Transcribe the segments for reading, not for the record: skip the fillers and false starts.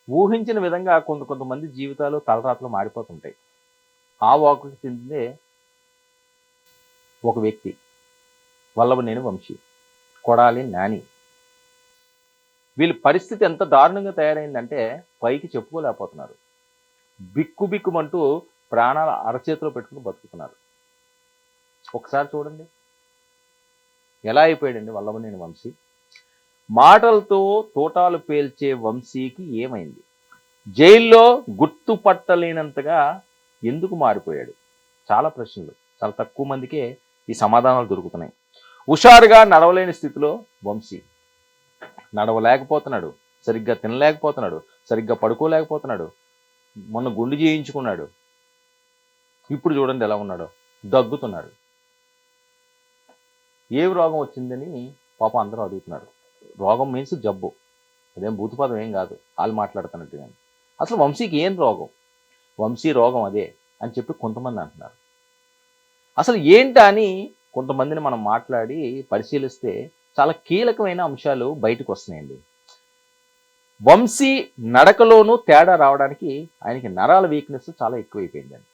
ఊహించిన విధంగా కొంతమంది జీవితాలు తలరాతలు మారిపోతుంటాయి. ఆ వాకుకి చెందిందే ఒక వ్యక్తి వల్లభనేని వంశీ, కొడాలి నాని. వీళ్ళ పరిస్థితి ఎంత దారుణంగా తయారైందంటే పైకి చెప్పుకోలేకపోతున్నారు. బిక్కుబిక్కుమంటూ ప్రాణాల అరచేతిలో పెట్టుకుని బతుకుతున్నారు. ఒకసారి చూడండి ఎలా అయిపోయాడండి వల్లభనేని వంశీ. మాటలతో తోటాలు పేల్చే వంశీకి ఏమైంది? జైల్లో గుర్తుపట్టలేనంతగా ఎందుకు మారిపోయాడు? చాలా ప్రశ్నలు, చాలా తక్కువ మందికే ఈ సమాధానాలు దొరుకుతున్నాయి. హుషారుగా నడవలేని స్థితిలో వంశీ. నడవలేకపోతున్నాడు, సరిగ్గా తినలేకపోతున్నాడు, సరిగ్గా పడుకోలేకపోతున్నాడు, మొన్న గుండు చేయించుకున్నాడు. ఇప్పుడు చూడండి ఎలా ఉన్నాడో, దగ్గుతున్నాడు. ఏం రోగం వచ్చిందని పాపం అందరూ అడుగుతున్నారు. రోగం మీన్స్ జబ్బు, అదేం భూతపదం ఏం కాదు వాళ్ళు మాట్లాడుతున్నట్టు. కానీ అసలు వంశీకి ఏం రోగం? వంశీ రోగం అదే అని చెప్పి కొంతమంది అంటున్నారు. అసలు ఏంటా అని కొంతమందిని మనం మాట్లాడి పరిశీలిస్తే చాలా కీలకమైన అంశాలు బయటకు వస్తున్నాయండి. వంశీ నడకలోనూ తేడా రావడానికి ఆయనకి నరాల వీక్నెస్ చాలా ఎక్కువైపోయిందండి.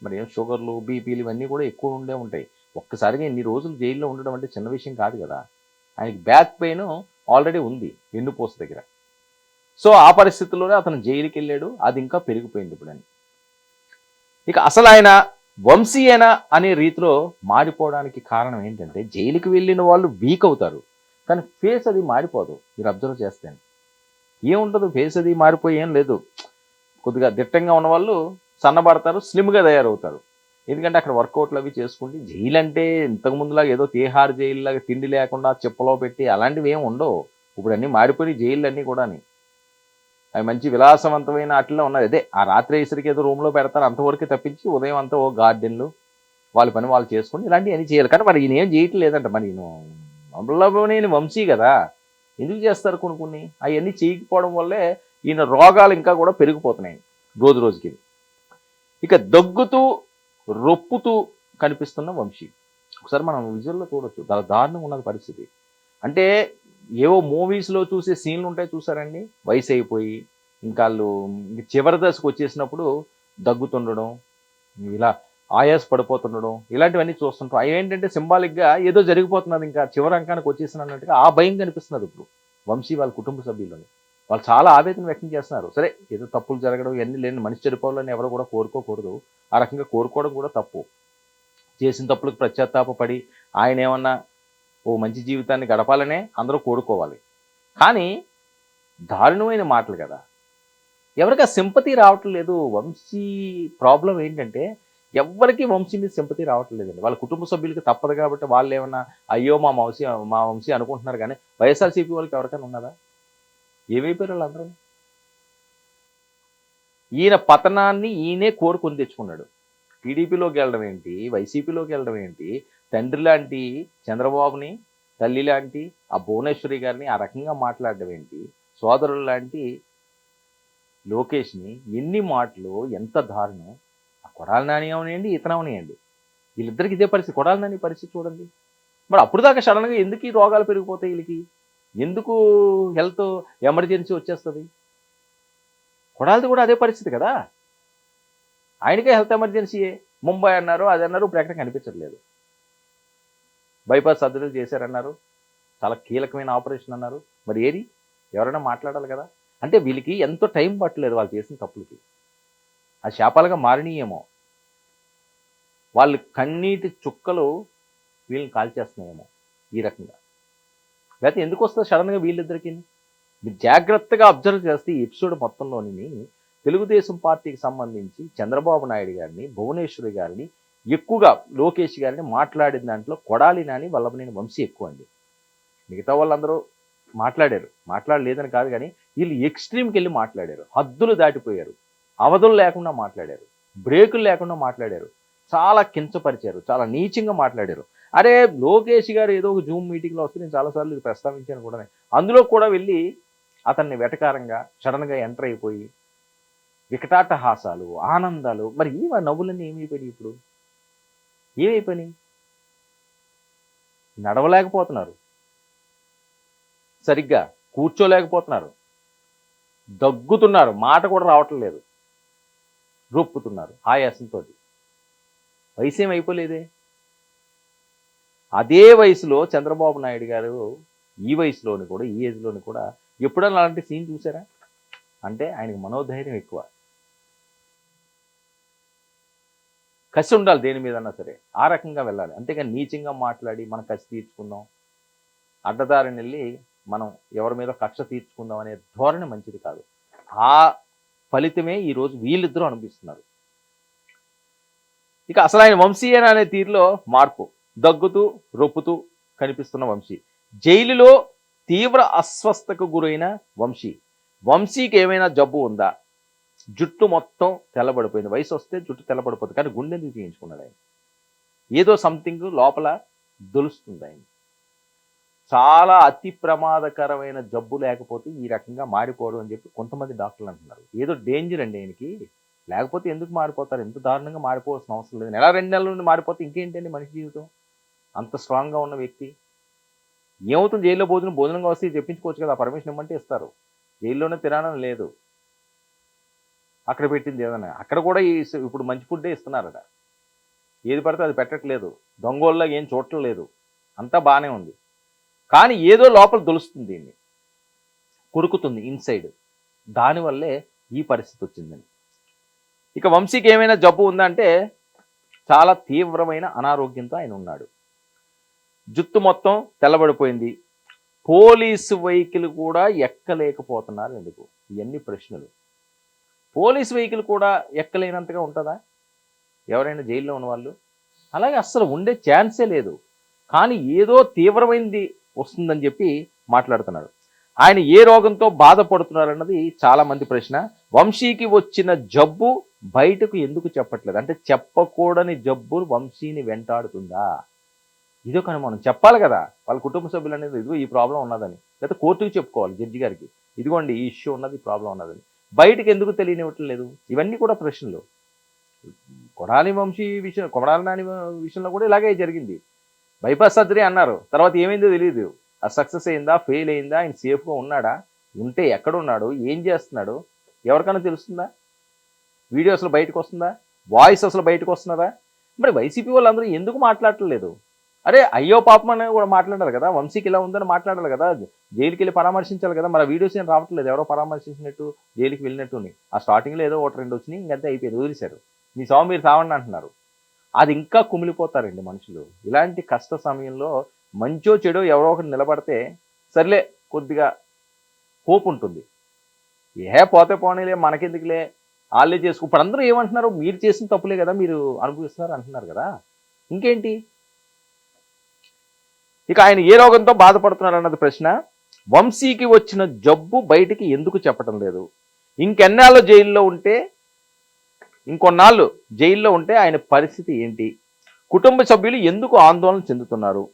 మరి ఏం షుగర్లు, బీపీలు ఇవన్నీ కూడా ఎక్కువ ఉండే ఉంటాయి. ఒక్కసారిగా ఇన్ని రోజులు జైల్లో ఉండడం అంటే చిన్న విషయం కాదు కదా. ఆయనకి బ్యాక్ పెయిన్ ఆల్రెడీ ఉంది వెన్నుపూస దగ్గర. సో ఆ పరిస్థితుల్లోనే అతను జైలుకి వెళ్ళాడు. అది ఇంకా పెరిగిపోయింది ఇప్పుడని. ఇక అసలు ఆయన వంశీయేనా అనే రీతిలో మారిపోవడానికి కారణం ఏంటంటే, జైలుకి వెళ్ళిన వాళ్ళు వీక్ అవుతారు, కానీ ఫేస్ అది మారిపోదు. మీరు అబ్జర్వ్ చేస్తే ఏముండదు, ఫేస్ అది మారిపోయి ఏం లేదు. కొద్దిగా దిట్టంగా ఉన్న వాళ్ళు సన్నబడతారు, స్లిమ్గా తయారవుతారు. ఎందుకంటే అక్కడ వర్కౌట్లు అవి చేసుకుంటే, జైలు అంటే ఇంతకుముందులాగా ఏదో తీహార్ జైలులాగా తిండి లేకుండా చెప్పులో పెట్టి అలాంటివి ఏమి ఉండవు. ఇప్పుడు అన్నీ మారిపోయి జైళ్ళు అన్నీ కూడా అవి మంచి విలాసవంతమైన వాటిలో ఉన్నది. అదే ఆ రాత్రి ఇసరికి ఏదో రూమ్లో పెడతారు, అంతవరకు తప్పించి ఉదయం అంతా ఓ గార్డెన్లు వాళ్ళ పని వాళ్ళు చేసుకుని ఇలాంటివి అన్నీ చేయాలి. కానీ మరి ఈయన ఏం చేయట్లేదంట. మరి ఈయన వల్లభనేని వంశీ కదా, ఎందుకు చేస్తారు కొన్ని అవన్నీ చేయకపోవడం వల్లే ఈయన రోగాలు ఇంకా కూడా పెరిగిపోతున్నాయి రోజు రోజుకి. ఇక దగ్గుతూ రొప్పుతూ కనిపిస్తున్న వంశీ ఒకసారి మనం విజువల్లో చూడొచ్చు. చాలా దారుణంగా ఉన్నది పరిస్థితి. అంటే ఏవో మూవీస్లో చూసే సీన్లు ఉంటాయి చూసారండి, వయసు అయిపోయి ఇంకా వాళ్ళు చివరి దశకు వచ్చేసినప్పుడు దగ్గుతుండడం, ఇలా ఆయాస పడిపోతుండడం, ఇలాంటివన్నీ చూస్తుంటాం. అవి ఏంటంటే సింబాలిక్గా ఏదో జరిగిపోతున్నది, ఇంకా చివరి అంకానికి వచ్చేసినట్టుగా ఆ భయం కనిపిస్తున్నది ఇప్పుడు వంశీ వాళ్ళ కుటుంబ సభ్యులని. వాళ్ళు చాలా ఆవేదన వ్యక్తం చేస్తున్నారు. సరే ఏదో తప్పులు జరగడం ఇవన్నీ లేని మనిషి చెడిపోవాలని ఎవరు కూడా కోరుకోకూడదు. ఆ రకంగా కోరుకోవడం కూడా తప్పు. చేసిన తప్పులకు పశ్చాత్తాపడి ఆయన ఏమన్నా ఓ మంచి జీవితాన్ని గడపాలనే అందరూ కోరుకోవాలి. కానీ దారుణమైన మాటలు కదా, ఎవరికి ఆ సింపతి రావటం లేదు. వంశీ ప్రాబ్లం ఏంటంటే ఎవరికి వంశీ మీద సింపతి రావటం లేదండి. వాళ్ళ కుటుంబ సభ్యులకి తప్పదు కాబట్టి వాళ్ళు ఏమన్నా అయ్యో మా వంశీ అనుకుంటున్నారు. కానీ వైఎస్ఆర్సీపీ వాళ్ళకి ఎవరికైనా ఉన్నదా? ఏమైపోయారు వాళ్ళందరూ? ఈయన పతనాన్ని ఈయనే కోరుకొని తెచ్చుకున్నాడు. టీడీపీలోకి వెళ్ళడం ఏంటి, వైసీపీలోకి వెళ్ళడం ఏంటి, తండ్రి లాంటి చంద్రబాబుని, తల్లి లాంటి ఆ భువనేశ్వరి గారిని ఆ రకంగా మాట్లాడడం ఏంటి, సోదరులు లాంటి లోకేష్ని ఎన్ని మాటలు, ఎంత దారుణం. ఆ కొడాలి నాని అవనియండి, ఇతను అవనియండి, వీళ్ళిద్దరికి ఇదే పరిస్థితి. కొడాలి నాని పరిస్థితి చూడండి. మరి అప్పుడు దాకా సడన్గా ఎందుకు ఈ రోగాలు పెరిగిపోతాయి వీళ్ళకి? ఎందుకు హెల్త్ ఎమర్జెన్సీ వచ్చేస్తుంది? కొడాలిది కూడా అదే పరిస్థితి కదా, ఆయనకే హెల్త్ ఎమర్జెన్సీయే. ముంబై అన్నారు, అది అన్నారు, ఇప్పుడు ఎక్కడ కనిపించట్లేదు. బైపాస్ సర్జరీలు చేశారన్నారు, చాలా కీలకమైన ఆపరేషన్ అన్నారు. మరి ఏది? ఎవరైనా మాట్లాడాలి కదా. అంటే వీళ్ళకి ఎంతో టైం పట్టలేదు వాళ్ళు చేసిన తప్పులకి. ఆ శాపాలుగా మారినయేమో, వాళ్ళు కన్నీటి చుక్కలు వీళ్ళని కాల్చేస్తున్నాయేమో ఈ రకంగా. లేకపోతే ఎందుకు వస్తుంది సడన్గా వీళ్ళిద్దరికి? మీరు జాగ్రత్తగా అబ్జర్వ్ చేస్తే ఈ ఎపిసోడ్ మొత్తంలోని తెలుగుదేశం పార్టీకి సంబంధించి చంద్రబాబు నాయుడు గారిని, భువనేశ్వరి గారిని, ఎక్కువగా లోకేష్ గారిని మాట్లాడిన దాంట్లో కొడాలి నాని, వల్లభనేని వంశీ ఎక్కువ అండి. మిగతా వాళ్ళందరూ మాట్లాడారు, మాట్లాడలేదని కాదు, కానీ వీళ్ళు ఎక్స్ట్రీమ్కి వెళ్ళి మాట్లాడారు, హద్దులు దాటిపోయారు, అవధులు లేకుండా మాట్లాడారు, బ్రేకులు లేకుండా మాట్లాడారు, చాలా కించపరిచారు, చాలా నీచంగా మాట్లాడారు. అరే లోకేష్ గారు ఏదో ఒక జూమ్ మీటింగ్లో వస్తే నేను చాలాసార్లు ఇది ప్రస్తావించాను కూడా, అందులో కూడా వెళ్ళి అతన్ని వెటకారంగా సడన్గా ఎంటర్ అయిపోయి వికటాటహాసాలు, ఆనందాలు. మరి ఈ నవ్వులన్నీ ఏమైపోయినాయి ఇప్పుడు? ఏమైపోయినాయి? నడవలేకపోతున్నారు, సరిగ్గా కూర్చోలేకపోతున్నారు, దగ్గుతున్నారు, మాట కూడా రావటం లేదు, రొప్పుతున్నారు ఆయాసంతో. వయసు ఏం అయిపోలేదే. అదే వయసులో చంద్రబాబు నాయుడు గారు ఈ వయసులోని కూడా, ఈ ఏజ్లోని కూడా ఎప్పుడన్నా అలాంటి సీన్ చూసారా? అంటే ఆయనకి మనోధైర్యం ఎక్కువ, కసి ఉండాలి దేని మీదన్నా సరే, ఆ రకంగా వెళ్ళాలి. అంతేగాని నీచంగా మాట్లాడి మనం కసి తీర్చుకుందాం, అడ్డదారిని వెళ్ళి మనం ఎవరి మీద కక్ష తీర్చుకుందాం అనే ధోరణి మంచిది కాదు. ఆ ఫలితమే ఈరోజు వీళ్ళిద్దరూ అనిపిస్తున్నారు. ఇక అసలు ఆయన వంశీయేనా అనే తీరులో మార్పు, దగ్గుతూ రొప్పుతూ కనిపిస్తున్న వంశీ, జైలులో తీవ్ర అస్వస్థకు గురైన వంశీ. వంశీకి ఏమైనా జబ్బు ఉందా? జుట్టు మొత్తం తెల్లబడిపోయింది. వయసు వస్తే జుట్టు తెల్లబడిపోతుంది, కానీ గుండె ఎందుకు చేయించుకున్నాడు ఆయన? ఏదో సంథింగ్ లోపల దొలుస్తుంది ఆయన. చాలా అతి ప్రమాదకరమైన జబ్బు లేకపోతే ఈ రకంగా మారిపోవడం అని చెప్పి కొంతమంది డాక్టర్లు అంటున్నారు. ఏదో డేంజర్ అండి ఆయనకి, లేకపోతే ఎందుకు మారిపోతారు? ఎంత దారుణంగా మారిపోవాల్సిన అవసరం లేదు. నెల 2 నెలల నుండి మారిపోతే ఇంకేంటండి మనిషి జీవితం? అంత స్ట్రాంగ్గా ఉన్న వ్యక్తి ఏమవుతుంది? జైల్లో భోజనంగా వస్తే చెప్పించుకోవచ్చు కదా, పర్మిషన్ ఇవ్వమంటే ఇస్తారు. జైల్లోనే తినడం లేదు, అక్కడ పెట్టింది ఏదన్నా. అక్కడ కూడా ఇప్పుడు మంచి ఫుడ్డే ఇస్తున్నారట, ఏది పడితే అది పెట్టట్లేదు, దొంగోళ్ళ ఏం చూడట్లేదు, అంతా బాగానే ఉంది. కానీ ఏదో లోపల దొలుస్తుంది, దీన్ని కొరుకుతుంది ఇన్సైడ్, దానివల్లే ఈ పరిస్థితి వచ్చిందని. ఇక వంశీకి ఏమైనా జబ్బు ఉందంటే చాలా తీవ్రమైన అనారోగ్యంతో ఆయన ఉన్నాడు. జుట్టు మొత్తం తెల్లబడిపోయింది. పోలీసు వెహికల్ కూడా ఎక్కలేకపోతున్నారు ఎందుకు? ఇవన్నీ ప్రశ్నలు. పోలీసు వెహికల్ కూడా ఎక్కలేనంతగా ఉంటుందా ఎవరైనా జైల్లో ఉన్నవాళ్ళు? అలాగే అస్సలు ఉండే ఛాన్సే లేదు. కానీ ఏదో తీవ్రమైనది వస్తుందని చెప్పి మాట్లాడుతున్నాడు. ఆయన ఏ రోగంతో బాధపడుతున్నారన్నది చాలామంది ప్రశ్న. వంశీకి వచ్చిన జబ్బు బయటకు ఎందుకు చెప్పట్లేదు? అంటే చెప్పకూడని జబ్బు వంశీని వెంటాడుతుందా? ఇదో కానీ మనం చెప్పాలి కదా వాళ్ళ కుటుంబ సభ్యులు అనేది, ఇదిగో ఈ ప్రాబ్లం ఉన్నదని, లేకపోతే కోర్టుకు చెప్పుకోవాలి జడ్జి గారికి, ఇదిగోండి ఈ ఇష్యూ ఉన్నది, ప్రాబ్లం ఉన్నదని. బయటకు ఎందుకు తెలియనివ్వటం లేదు? ఇవన్నీ కూడా ప్రశ్నలు. కొడాలి వంశీ విషయం, కొడాలి నాని విషయంలో కూడా ఇలాగే జరిగింది. బైపాస్ సర్జరీ అన్నారు, తర్వాత ఏమైందో తెలియదు. అది సక్సెస్ అయిందా, ఫెయిల్ అయిందా, ఆయన సేఫ్గా ఉన్నాడా, ఉంటే ఎక్కడున్నాడు, ఏం చేస్తున్నాడు ఎవరికైనా తెలుస్తుందా? వీడియో అసలు బయటకు వస్తుందా? వాయిస్ అసలు బయటకు వస్తున్నదా? మరి వైసీపీ వాళ్ళందరూ ఎందుకు మాట్లాడట్లేదు? అరే అయ్యో పాపం అని కూడా మాట్లాడాలి కదా, వంశీకి ఇలా ఉందని మాట్లాడాలి కదా, జైలుకి వెళ్ళి పరామర్శించాలి కదా. మరి ఆ వీడియోస్ ఏం రావట్లేదు, ఎవరో పరామర్శించినట్టు జైలుకి వెళ్ళినట్టుని. ఆ స్టార్టింగ్లో ఏదో 1-2 వచ్చినాయి, ఇంకంతే అయిపోయింది, వదిలేశారు. మీ సాగు మీరు సావండి అంటున్నారు. అది ఇంకా కుమిలిపోతారండి మనుషులు. ఇలాంటి కష్ట సమయంలో మంచో చెడో ఎవరో ఒకటి నిలబడితే సర్లే, కొద్దిగా హోప్ ఉంటుంది. ఏ పోతే పోనీలే, మనకెందుకులే, వాళ్ళే చేసుకు. ఇప్పుడు అందరూ ఏమంటున్నారు? మీరు చేసిన తప్పులే కదా మీరు అనుభవిస్తున్నారు అంటున్నారు కదా, ఇంకేంటి? ఇక ఆయన ఏ రోగంతో బాధపడుతున్నారు అన్నది ప్రశ్న. వంశీకి వచ్చిన జబ్బు బయటికి ఎందుకు చెప్పటం లేదు? ఇంకెన్నాళ్ళు జైల్లో ఉంటే, ఇంకొన్నాళ్ళు జైల్లో ఉంటే ఆయన పరిస్థితి ఏంటి? కుటుంబ సభ్యులు ఎందుకు ఆందోళన చెందుతున్నారు?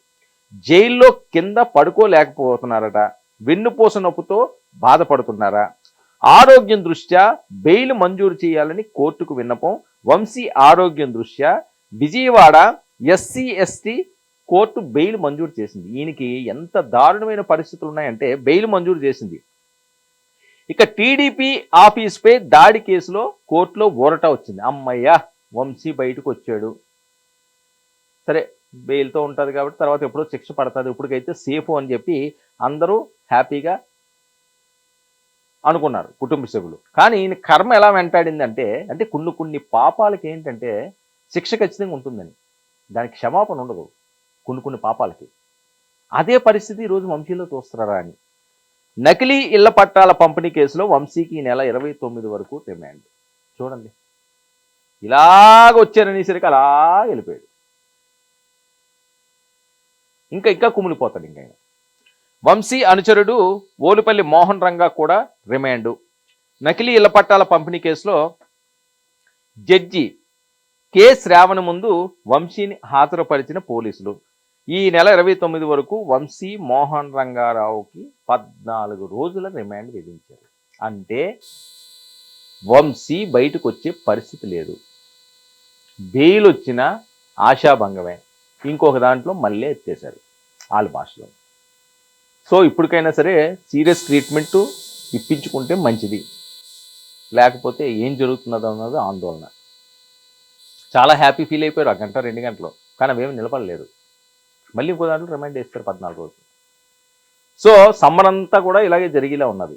జైల్లో కింద పడుకోలేకపోతున్నారట, వెన్నుపూస నొప్పుతో బాధపడుతున్నారా? ఆరోగ్యం దృష్ట్యా బెయిల్ మంజూరు చేయాలని కోర్టుకు విన్నపం. వంశీ ఆరోగ్యం దృష్ట్యా విజయవాడ SC/ST కోర్టు బెయిల్ మంజూరు చేసింది. ఈయనకి ఎంత దారుణమైన పరిస్థితులు ఉన్నాయంటే బెయిల్ మంజూరు చేసింది. ఇక టీడీపీ ఆఫీస్పై దాడి కేసులో కోర్టులో ఊరట వచ్చింది. అమ్మయ్య, వంశీ బయటకు వచ్చాడు, సరే బెయిల్తో ఉంటుంది కాబట్టి తర్వాత ఎప్పుడో శిక్ష పడుతుంది, ఇప్పటికైతే సేఫ్ అని చెప్పి అందరూ హ్యాపీగా అనుకున్నారు కుటుంబ సభ్యులు. కానీ ఈయన కర్మ ఎలా వెంటాడిందంటే, అంటే కొన్ని పాపాలకి ఏంటంటే శిక్ష ఖచ్చితంగా ఉంటుందని, దానికి క్షమాపణ ఉండదు కొన్ని పాపాలకి. అదే పరిస్థితి ఈరోజు వంశీలో చూస్తున్నారా అని. నకిలీ ఇళ్ల పట్టాల పంపిణీ కేసులో వంశీకి ఈ నెల 29 వరకు రిమాండ్. చూడండి, ఇలాగ వచ్చారనేసరికి అలా వెళ్ళిపోయాడు. ఇంకా కుమిలిపోతాడు ఇంకా. వంశీ అనుచరుడు ఓలుపల్లి మోహన్ రంగా కూడా రిమాండు. నకిలీ ఇళ్ల పట్టాల పంపిణీ కేసులో జడ్జి కె శ్రావణ ముందు వంశీని హాజరుపరిచిన పోలీసులు ఈ నెల 29 వరకు వంశీ మోహన్ రంగారావుకి 14 రోజుల రిమాండ్ విధించారు. అంటే వంశీ బయటకు వచ్చే పరిస్థితి లేదు. బెయిల్ వచ్చిన ఆశాభంగమే. ఇంకొక దాంట్లో మళ్ళీ ఎత్తేశారు వాళ్ళ భాషలో. సో ఇప్పటికైనా సరే సీరియస్ ట్రీట్మెంటు ఇప్పించుకుంటే మంచిది, లేకపోతే ఏం జరుగుతున్నదో అన్నది ఆందోళన. చాలా హ్యాపీ ఫీల్ అయిపోయారు ఆ గంట 2 గంటలు, కానీ అవేమి నిలబడలేదు. మళ్ళీ ఇంకో దాంట్లో రిమైండ్ చేస్తారు 14 రోజులు. సో సమ్మర్ అంతా కూడా ఇలాగే జరిగేలా ఉన్నది.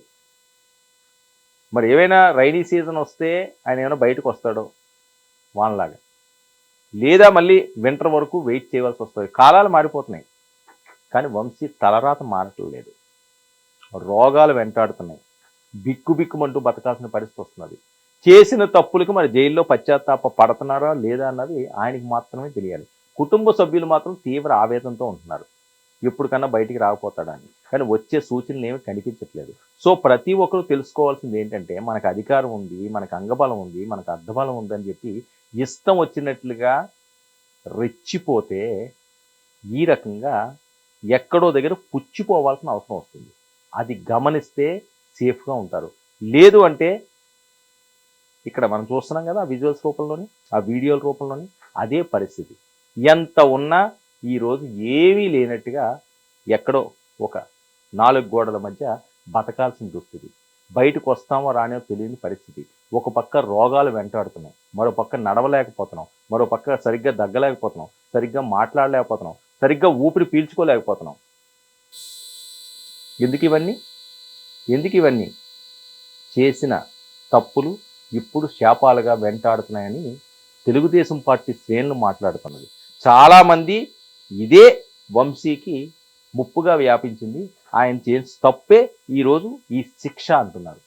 మరి ఏమైనా రైనీ సీజన్ వస్తే ఆయన ఏమైనా బయటకు వస్తాడో వానలాగా, లేదా మళ్ళీ వింటర్ వరకు వెయిట్ చేయవలసి వస్తుంది. కాలాలు మారిపోతున్నాయి, కానీ వంశీ తలరాత మారట్లేదు. రోగాలు వెంటాడుతున్నాయి, బిక్కుబిక్కుమంటూ బతకాల్సిన పరిస్థితి వస్తున్నది. చేసిన తప్పులకి మరి జైల్లో పశ్చాత్తాప పడుతున్నారా లేదా అన్నది ఆయనకి మాత్రమే తెలియాలి. కుటుంబ సభ్యులు మాత్రం తీవ్ర ఆవేదనతో ఉంటున్నారు, ఎప్పటికన్నా బయటికి రాకపోతాడని. కానీ వచ్చే సూచనలు ఏమి కనిపించట్లేదు. సో ప్రతి ఒక్కరూ తెలుసుకోవాల్సింది ఏంటంటే, మనకు అధికారం ఉంది, మనకు అంగబలం ఉంది, మనకు అర్ధబలం ఉందని చెప్పి ఇష్టం వచ్చినట్లుగా రెచ్చిపోతే ఈ రకంగా ఎక్కడో దగ్గర పుచ్చిపోవాల్సిన అవసరం వస్తుంది. అది గమనిస్తే సేఫ్గా ఉంటారు. లేదు అంటే ఇక్కడ మనం చూస్తున్నాం కదా, ఆ విజువల్స్ రూపంలోని, ఆ వీడియోల రూపంలోని అదే పరిస్థితి. ఎంత ఉన్నా ఈరోజు ఏమీ లేనట్టుగా ఎక్కడో ఒక 4 గోడల మధ్య బతకాల్సిన దుస్థితి. బయటకు వస్తామో రానో తెలియని పరిస్థితి. ఒక పక్క రోగాలు వెంటాడుతున్నాయి, మరో పక్క నడవలేకపోతున్నాం, మరో పక్క సరిగ్గా దగ్గలేకపోతున్నాం, సరిగ్గా మాట్లాడలేకపోతున్నాం, సరిగ్గా ఊపిరి పీల్చుకోలేకపోతున్నాం. ఎందుకు ఇవన్నీ? చేసిన తప్పులు ఇప్పుడు శాపాలుగా వెంటాడుతున్నాయని తెలుగుదేశం పార్టీ శ్రేణులు మాట్లాడుతున్నది. చాలామంది ఇదే వంశీకి ముప్పుగా వ్యాపించింది, ఆయన చేసిన తప్పే ఈరోజు ఈ శిక్ష అంటున్నారు.